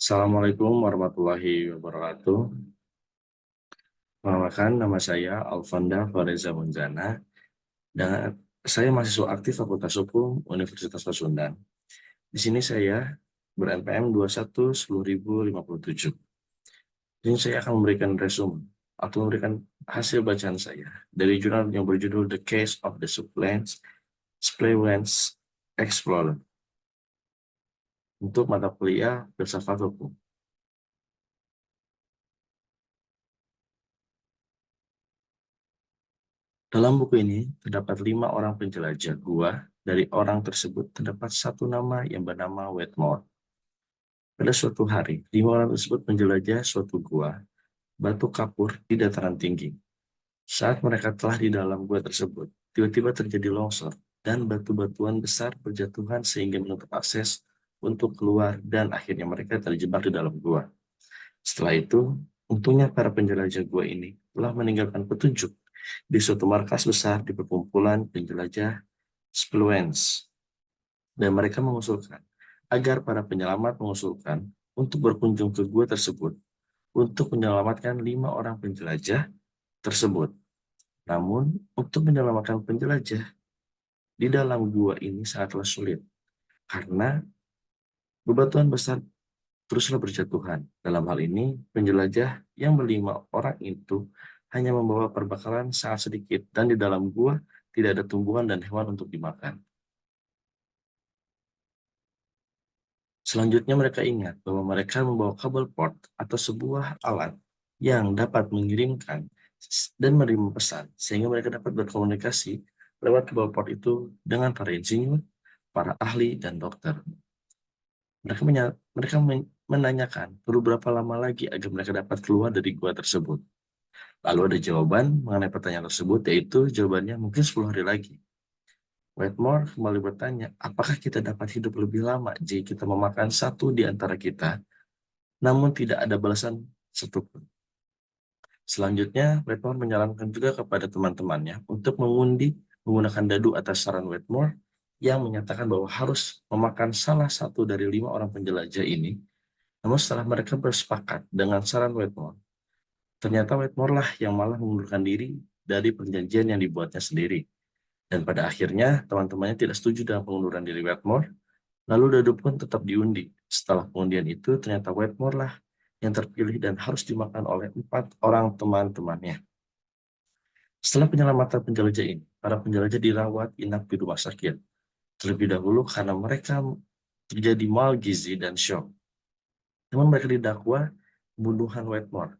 Assalamualaikum warahmatullahi wabarakatuh. Perkenalkan, nama saya Alfanda Fareza Munzana dan saya mahasiswa aktif Fakultas Hukum Universitas Pasundan. Di sini saya ber-NPM 21 10057. Di sini saya akan memberikan resume atau memberikan hasil bacaan saya dari jurnal yang berjudul The Case of the Suppleants Explorer untuk mata kuliah filsafat hukum. Dalam buku ini terdapat 5 orang penjelajah gua. Dari orang tersebut terdapat satu nama yang bernama Wetmore. Pada suatu hari, 5 orang tersebut menjelajah suatu gua batu kapur di dataran tinggi. Saat mereka telah di dalam gua tersebut, tiba-tiba terjadi longsor dan batu-batuan besar berjatuhan sehingga menutup akses untuk keluar dan akhirnya mereka terjebak di dalam gua. Setelah itu, untungnya para penjelajah gua ini telah meninggalkan petunjuk di suatu markas besar di perkumpulan penjelajah Spluence, dan mereka mengusulkan agar para penyelamat mengusulkan untuk berkunjung ke gua tersebut untuk menyelamatkan 5 orang penjelajah tersebut. Namun, untuk menyelamatkan penjelajah di dalam gua ini sangatlah sulit karena bebatuan besar teruslah berjatuhan. Dalam hal ini, penjelajah yang berlima orang itu hanya membawa perbekalan sangat sedikit dan di dalam gua tidak ada tumbuhan dan hewan untuk dimakan. Selanjutnya mereka ingat bahwa mereka membawa kabel port atau sebuah alat yang dapat mengirimkan dan menerima pesan sehingga mereka dapat berkomunikasi lewat kabel port itu dengan para insinyur, para ahli, dan dokter. Mereka menanyakan perlu berapa lama lagi agar mereka dapat keluar dari gua tersebut. Lalu ada jawaban mengenai pertanyaan tersebut, yaitu jawabannya mungkin 10 hari lagi. Wetmore kembali bertanya, apakah kita dapat hidup lebih lama jika kita memakan satu di antara kita, namun tidak ada balasan satupun. Selanjutnya, Wetmore menyarankan juga kepada teman-temannya untuk mengundi menggunakan dadu atas saran Wetmore yang menyatakan bahwa harus memakan salah satu dari 5 orang penjelajah ini. Namun setelah mereka bersepakat dengan saran Wetmore, ternyata Wetmore lah yang malah mengundurkan diri dari perjanjian yang dibuatnya sendiri. Dan pada akhirnya, teman-temannya tidak setuju dengan pengunduran diri Wetmore, lalu dadu pun tetap diundi. Setelah pengundian itu, ternyata Wetmore lah yang terpilih dan harus dimakan oleh 4 orang teman-temannya. Setelah penyelamatan penjelajah ini, para penjelajah dirawat inap di rumah sakit. Terlebih dahulu karena mereka terjadi mal gizi dan syok. Namun mereka didakwa pembunuhan Wetmore.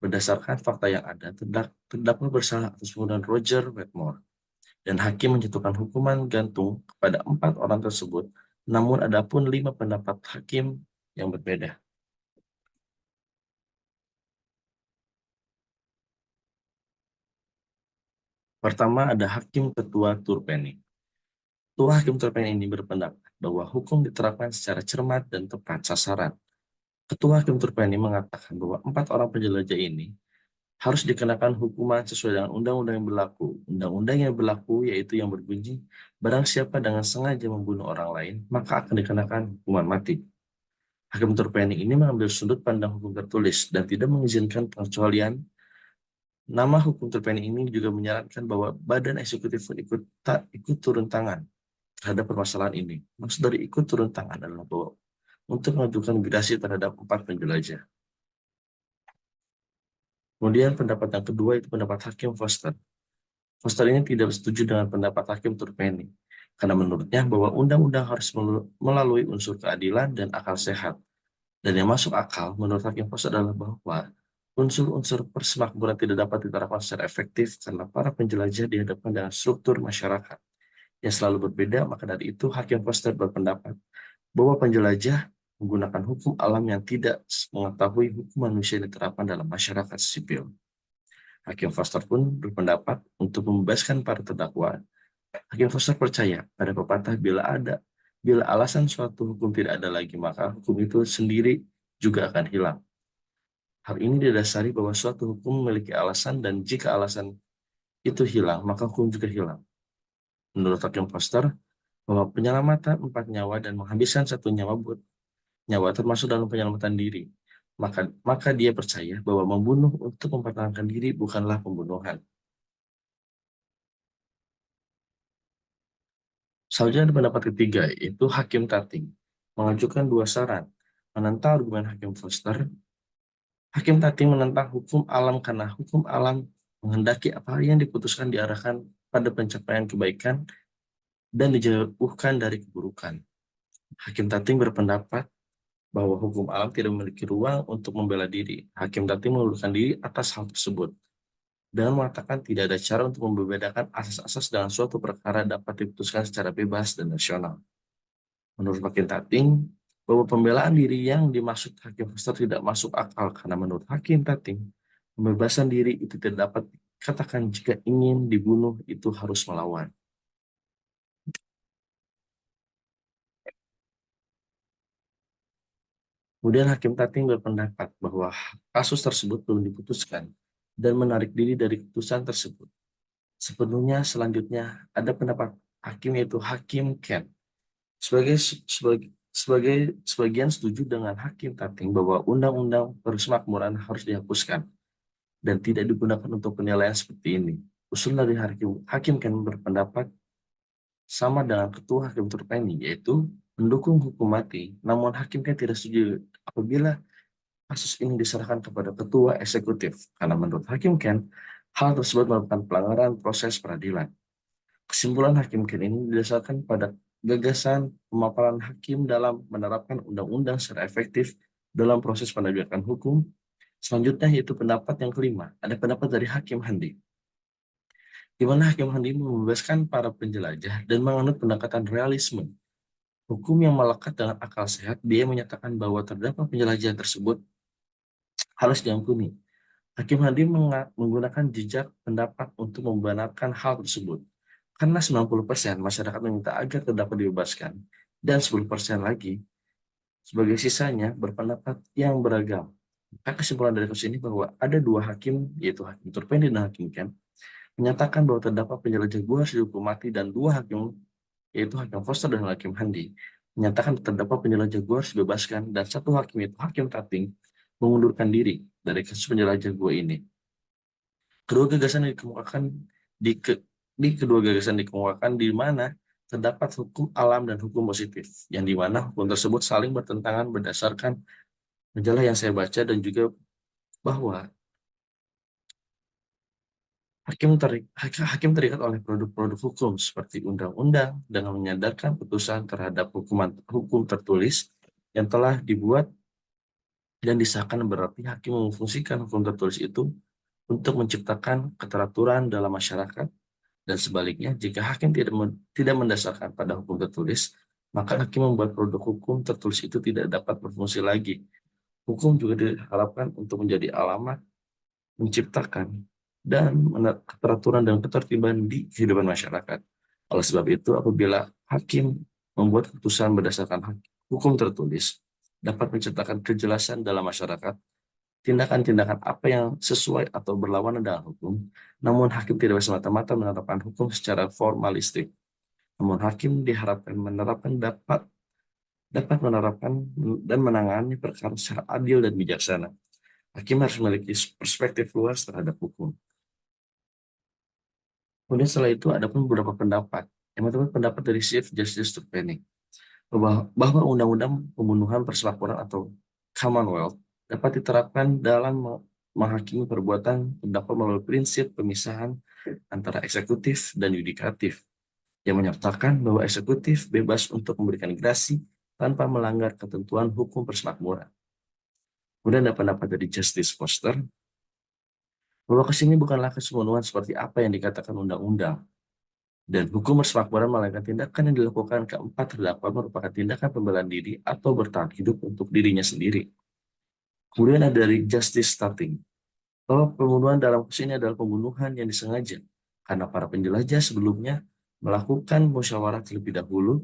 Berdasarkan fakta yang ada, terdakwa bersalah atas pembunuhan Roger Wetmore. Dan hakim menjatuhkan hukuman gantung kepada 4 orang tersebut, namun ada pun 5 pendapat hakim yang berbeda. Pertama ada Hakim Ketua Turpeni. Ketua Hakim Turpeni ini berpendapat bahwa hukum diterapkan secara cermat dan tepat sasaran. Ketua Hakim Turpeni mengatakan bahwa 4 orang penjelajah ini harus dikenakan hukuman sesuai dengan undang-undang yang berlaku. Undang-undang yang berlaku yaitu yang berbunyi, barang siapa dengan sengaja membunuh orang lain, maka akan dikenakan hukuman mati. Hakim Turpeni ini mengambil sudut pandang hukum tertulis dan tidak mengizinkan pengecualian. Nama hukum Turpeni ini juga menyarankan bahwa badan eksekutif pun ikut turun tangan terhadap permasalahan ini. Maksud dari ikut turun tangan adalah bahwa untuk mengajukan gerasi terhadap 4 penjelajah. Kemudian pendapat yang kedua itu pendapat Hakim Foster. Foster ini tidak setuju dengan pendapat Hakim Turpeni, karena menurutnya bahwa undang-undang harus melalui unsur keadilan dan akal sehat. Dan yang masuk akal menurut Hakim Foster adalah bahwa unsur-unsur persemakmuran tidak dapat diterapkan secara efektif karena para penjelajah dihadapkan dengan struktur masyarakat yang selalu berbeda. Maka dari itu Hakim Foster berpendapat bahwa penjelajah menggunakan hukum alam yang tidak mengetahui hukum manusia yang diterapkan dalam masyarakat sipil. Hakim Foster pun berpendapat untuk membebaskan para terdakwa. Hakim Foster percaya pada pepatah bila alasan suatu hukum tidak ada lagi, maka hukum itu sendiri juga akan hilang. Hal ini didasari bahwa suatu hukum memiliki alasan dan jika alasan itu hilang, maka hukum juga hilang. Menurut Hakim Foster, bahwa penyelamatan 4 nyawa dan menghabiskan 1 nyawa nyawa termasuk dalam penyelamatan diri. Maka dia percaya bahwa membunuh untuk mempertahankan diri bukanlah pembunuhan. Selanjutnya ada pendapat ketiga, yaitu Hakim Tating mengajukan dua saran menentang argumen Hakim Foster. Hakim Tating menentang hukum alam karena hukum alam menghendaki apa yang diputuskan diarahkan pada pencapaian kebaikan dan dijauhkan dari keburukan. Hakim Tating berpendapat bahwa hukum alam tidak memiliki ruang untuk membela diri. Hakim Tating mengundurkan diri atas hal tersebut dan mengatakan tidak ada cara untuk membedakan asas-asas dalam suatu perkara dapat diputuskan secara bebas dan nasional. Menurut Hakim Tating, bahwa pembelaan diri yang dimaksud Hakim Foster tidak masuk akal karena menurut Hakim Tating, pembebasan diri itu tidak dapat dikatakan jika ingin dibunuh itu harus melawan. Kemudian Hakim Tating berpendapat bahwa kasus tersebut belum diputuskan dan menarik diri dari keputusan tersebut. Selanjutnya ada pendapat hakim yaitu Hakim Ken. Sebagian setuju dengan Hakim Tating bahwa Undang-Undang Persemakmuran harus dihapuskan dan tidak digunakan untuk penilaian seperti ini. Usul dari Hakim Ken berpendapat sama dengan Ketua Hakim Turpeni, yaitu mendukung hukum mati. Namun Hakim Ken tidak setuju apabila kasus ini diserahkan kepada Ketua Eksekutif, karena menurut Hakim Ken, hal tersebut merupakan pelanggaran proses peradilan. Kesimpulan Hakim Ken ini didasarkan pada gagasan pemaparan hakim dalam menerapkan undang-undang secara efektif dalam proses penegakan hukum. Selanjutnya yaitu pendapat yang kelima, ada pendapat dari Hakim Handi, di mana Hakim Handi membebaskan para penjelajah dan menganut pendekatan realisme. Hukum yang melekat dengan akal sehat, dia menyatakan bahwa terdapat penjelajahan tersebut harus diampuni. Hakim Handi menggunakan jejak pendapat untuk membenarkan hal tersebut. Karena 90% masyarakat meminta agar terdakwa dibebaskan, dan 10% lagi sebagai sisanya berpendapat yang beragam. Maka kesimpulan dari kasus ini bahwa ada dua hakim, yaitu Hakim Turpendi dan Hakim Ken, menyatakan bahwa terdapat penjelajah gua harus dihukum mati, dan dua hakim, yaitu Hakim Foster dan Hakim Handi, menyatakan terdapat penjelajah gua harus dibebaskan, dan satu hakim, yaitu Hakim Tating, mengundurkan diri dari kasus penjelajah gua ini. Kedua gagasan yang dikemukakan di, ke, di kedua gagasan dikemukakan di mana terdapat hukum alam dan hukum positif, yang di mana hukum tersebut saling bertentangan berdasarkan majalah yang saya baca, dan juga bahwa hakim terikat oleh produk-produk hukum seperti undang-undang dengan menyadarkan putusan terhadap hukum tertulis yang telah dibuat dan disahkan, berarti hakim memfungsikan hukum tertulis itu untuk menciptakan keteraturan dalam masyarakat. Dan sebaliknya, jika hakim tidak mendasarkan pada hukum tertulis, maka hakim membuat produk hukum tertulis itu tidak dapat berfungsi lagi. Hukum juga diharapkan untuk menjadi alamat menciptakan dan keteraturan dan ketertiban di kehidupan masyarakat. Oleh sebab itu, apabila hakim membuat keputusan berdasarkan hukum tertulis, dapat menciptakan kejelasan dalam masyarakat, tindakan-tindakan apa yang sesuai atau berlawanan dengan hukum, namun hakim tidak semata-mata menerapkan hukum secara formalistik. Namun hakim diharapkan dapat menerapkan dan menangani perkara secara adil dan bijaksana. Hakim harus memiliki perspektif luas terhadap hukum. Kemudian setelah itu ada pun beberapa pendapat. Yang pertama pendapat dari Chief Justice Turpeni bahwa undang-undang pembunuhan persemakmuran atau Commonwealth dapat diterapkan dalam menghakimi perbuatan terdakwa melalui prinsip pemisahan antara eksekutif dan yudikatif, yang menyertakan bahwa eksekutif bebas untuk memberikan gerasi tanpa melanggar ketentuan hukum persemakmuran. Kemudian ada pendapat dari Justice Foster bahwa kesini bukanlah kesemuanya seperti apa yang dikatakan undang-undang, dan hukum persemakmuran melainkan tindakan yang dilakukan keempat terdakwa merupakan tindakan pembelaan diri atau bertahan hidup untuk dirinya sendiri. Kemudian ada dari Justice Starting bahwa pembunuhan dalam kasus ini adalah pembunuhan yang disengaja karena para penjelajah sebelumnya melakukan musyawarah terlebih dahulu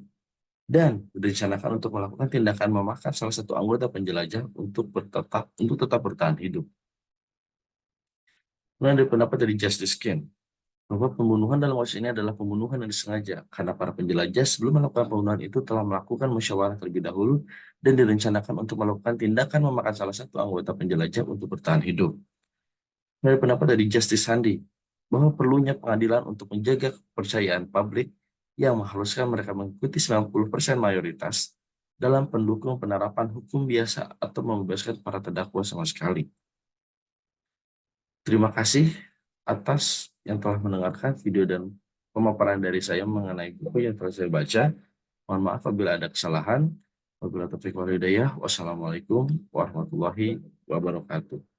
dan direncanakan untuk melakukan tindakan memakan salah satu anggota penjelajah untuk tetap bertahan hidup. Kemudian ada pendapat dari Justice Ken bahwa pembunuhan dalam kasus ini adalah pembunuhan yang disengaja karena para penjelajah sebelum melakukan pembunuhan itu telah melakukan musyawarah terlebih dahulu dan direncanakan untuk melakukan tindakan memakan salah satu anggota penjelajah untuk bertahan hidup. Dari pendapat dari Justice Sandi bahwa perlunya pengadilan untuk menjaga kepercayaan publik yang mengharuskan mereka mengikuti 90% mayoritas dalam pendukung penerapan hukum biasa atau membebaskan para terdakwa sama sekali. Terima kasih atas yang telah mendengarkan video dan pemaparan dari saya mengenai buku yang telah saya baca. Mohon maaf apabila ada kesalahan. Wabillahi taufiq wal hidayah. Wassalamualaikum warahmatullahi wabarakatuh.